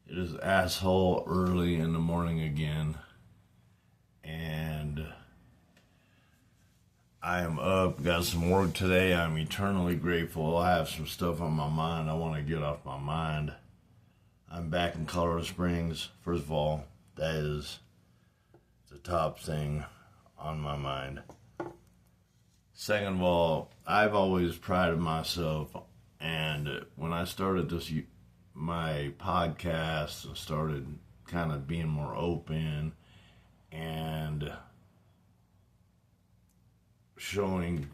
It is asshole early in the morning again, and I am up, got some work today. I'm eternally grateful. I have some stuff on my mind I want to get off my mind. I'm back in Colorado Springs. First of all, that is the top thing on my mind. Second of all, I've always prided myself, and when I started my podcast and started kind of being more open and showing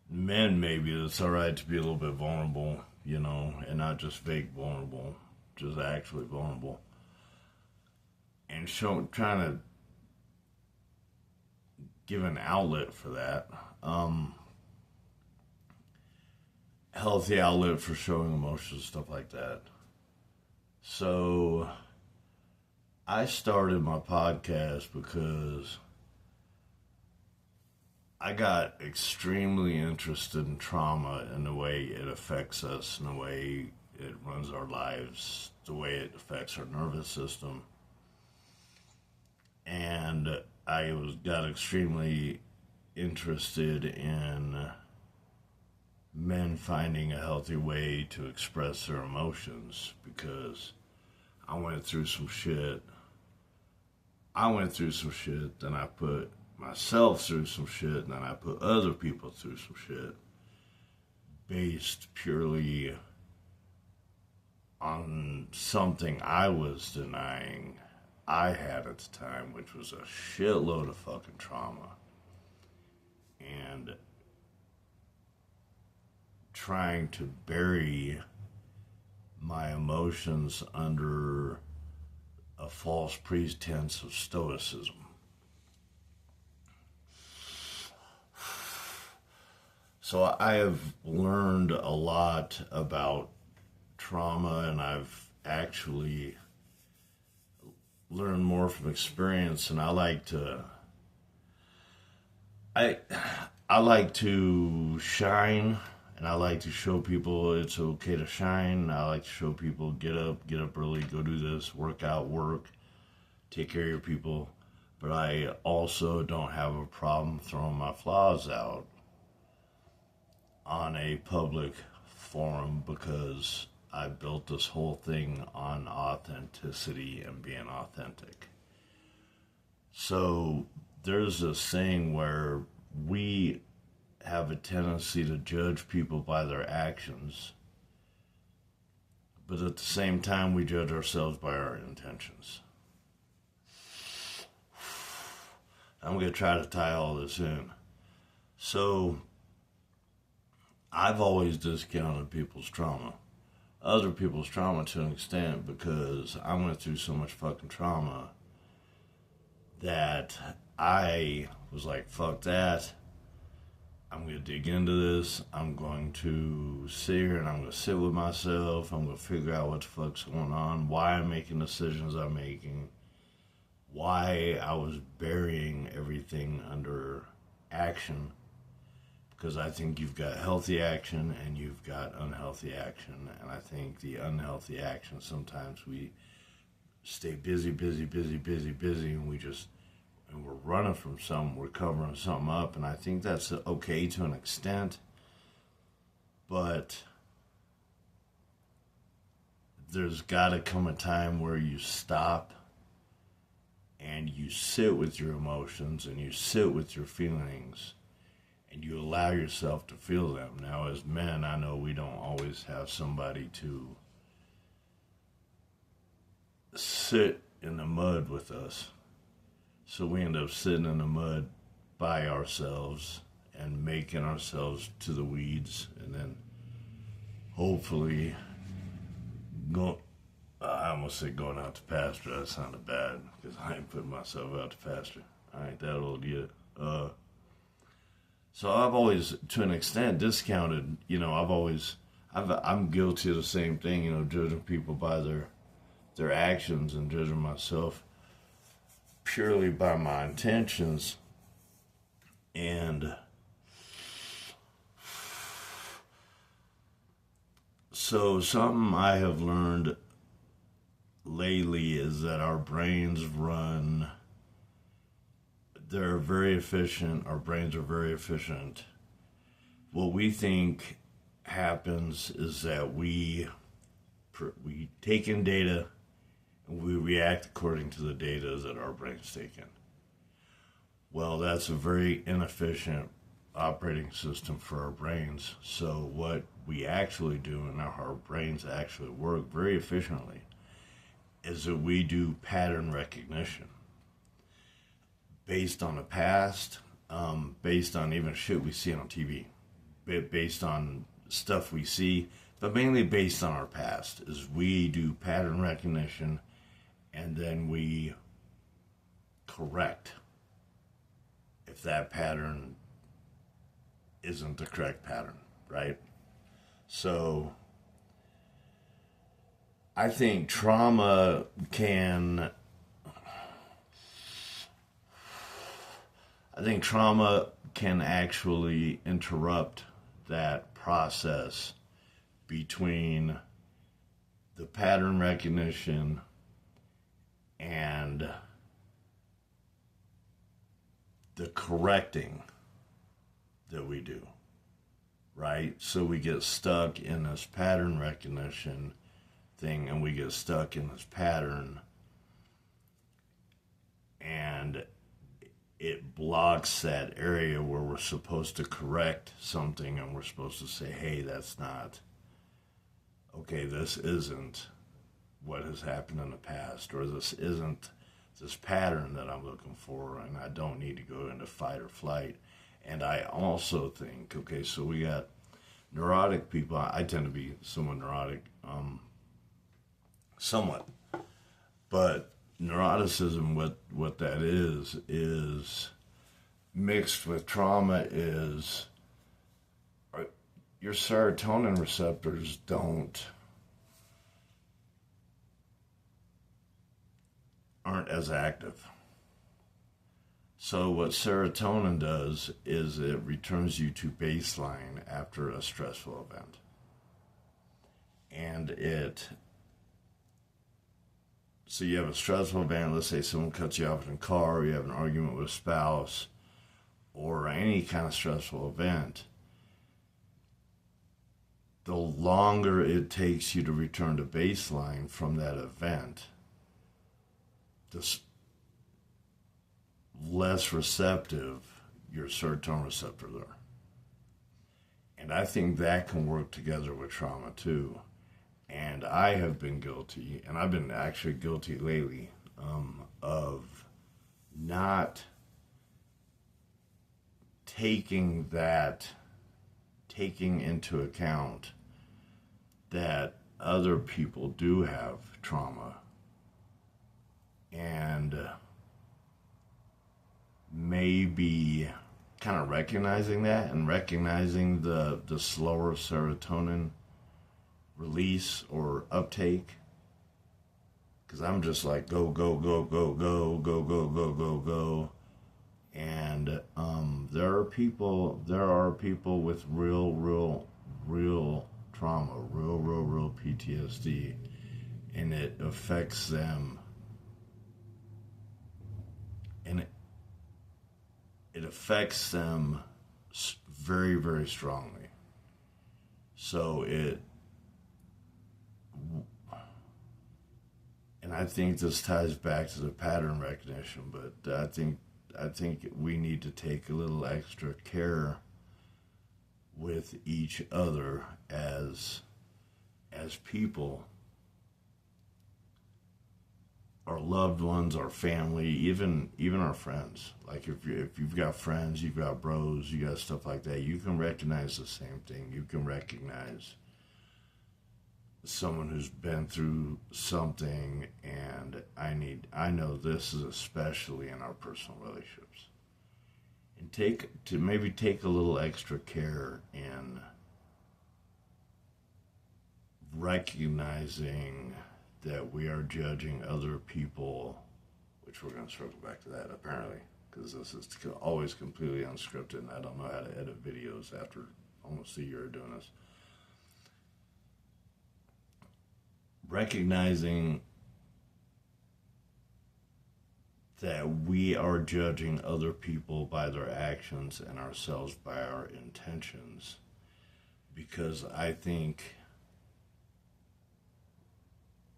men maybe that it's all right to be a little bit vulnerable, and not just fake vulnerable, just actually vulnerable, and trying to give an outlet for that, healthy outlet for showing emotions, stuff like that. So I started my podcast because I got extremely interested in trauma and the way it affects us, and the way it runs our lives, the way it affects our nervous system. And I got extremely interested in men finding a healthy way to express their emotions, because I went through some shit. Then I put myself through some shit, and then I put other people through some shit based purely on something I was denying I had at the time, which was a shitload of fucking trauma. And trying to bury my emotions under a false pretense of stoicism. So I have learned a lot about trauma, and I've actually learned more from experience, and I like to shine, and I like to show people it's okay to shine. I like to show people get up early, go do this, work out, take care of your people. But I also don't have a problem throwing my flaws out on a public forum, because I built this whole thing on authenticity and being authentic. So there's this thing where we have a tendency to judge people by their actions, but at the same time we judge ourselves by our intentions. I'm going to try to tie all this in. So I've always discounted people's trauma, other people's trauma, to an extent, because I went through so much fucking trauma that I was like, fuck that. I'm going to dig into this. I'm going to sit here and I'm going to sit with myself. I'm going to figure out what the fuck's going on, why I'm making decisions I'm making, why I was burying everything under action. Because I think you've got healthy action and you've got unhealthy action. And I think the unhealthy action, sometimes we stay busy, and we're running from something, we're covering something up, and I think that's okay to an extent, but there's got to come a time where you stop and you sit with your emotions and you sit with your feelings and you allow yourself to feel them. Now, as men, I know we don't always have somebody to sit in the mud with us. So we end up sitting in the mud by ourselves and making ourselves to the weeds, and then hopefully I almost said going out to pasture. That sounded bad, because I ain't putting myself out to pasture. I ain't that old yet. So I've always, to an extent, discounted, I'm guilty of the same thing, judging people by their actions and judging myself purely by my intentions. And so something I have learned lately is that our brains run, they're very efficient. Our brains are very efficient. What we think happens is that we take in data and we react according to the data that our brains take in. Well, that's a very inefficient operating system for our brains. So what we actually do, and our brains actually work very efficiently, is that we do pattern recognition based on the past, based on even shit we see on TV, based on stuff we see, but mainly based on our past. Is we do pattern recognition, and then we correct if that pattern isn't the correct pattern, right? So I think trauma can actually interrupt that process between the pattern recognition and the correcting that we do, right? So we get stuck in this pattern recognition thing, and we get stuck in this pattern, and it blocks that area where we're supposed to correct something, and we're supposed to say, hey, that's not okay, this isn't what has happened in the past, or this isn't this pattern that I'm looking for, and I don't need to go into fight or flight. And I also think, okay, so we got neurotic people. I tend to be somewhat neurotic, somewhat. But neuroticism, what that is mixed with trauma is your serotonin receptors aren't as active. So what serotonin does is it returns you to baseline after a stressful event. And so you have a stressful event, let's say someone cuts you off in a car, or you have an argument with a spouse, or any kind of stressful event. The longer it takes you to return to baseline from that event, the less receptive your serotonin receptors are. And I think that can work together with trauma too. And I have been guilty, and I've been actually guilty lately, of not taking into account that other people do have trauma, and maybe kind of recognizing that, and recognizing the slower serotonin release or uptake, because I'm just like go go go go go go go go go go, and there are people with real trauma, real PTSD, and it affects them, and it affects them very, very strongly. So and I think this ties back to the pattern recognition, but I think we need to take a little extra care with each other as people, our loved ones, our family, even our friends. Like if you've got friends, you've got bros, you got stuff like that, you can recognize the same thing. You can recognize someone who's been through something, and I know this is especially in our personal relationships. And maybe take a little extra care in recognizing that we are judging other people, which we're going to circle back to that apparently, because this is always completely unscripted, and I don't know how to edit videos after almost a year of doing this. Recognizing we are judging other people by their actions and ourselves by our intentions. Because I think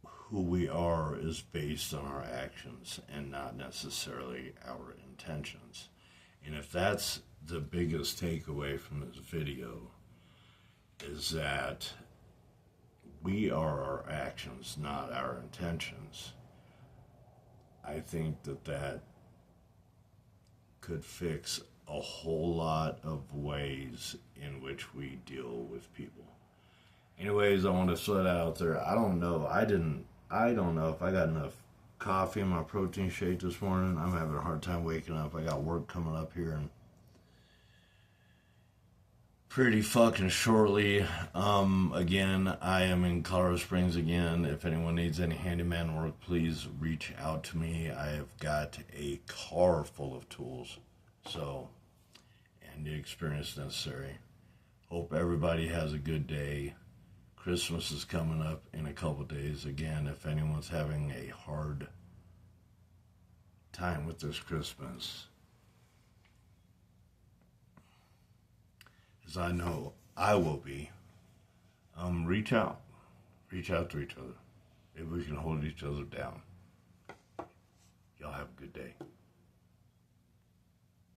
who we are is based on our actions and not necessarily our intentions. And if that's the biggest takeaway from this video, is that we are our actions, not our intentions, I think that could fix a whole lot of ways in which we deal with people. Anyways, I want to throw that out there. I don't know. I don't know if I got enough coffee in my protein shake this morning. I'm having a hard time waking up. I got work coming up here and pretty fucking shortly. Again, I am in Colorado Springs again. If anyone needs any handyman work, please reach out to me. I have got a car full of tools, and the experience necessary. Hope everybody has a good day. Christmas is coming up in a couple days. Again, if anyone's having a hard time with this Christmas, as I know I will be, reach out. Reach out to each other. Maybe we can hold each other down. Y'all have a good day.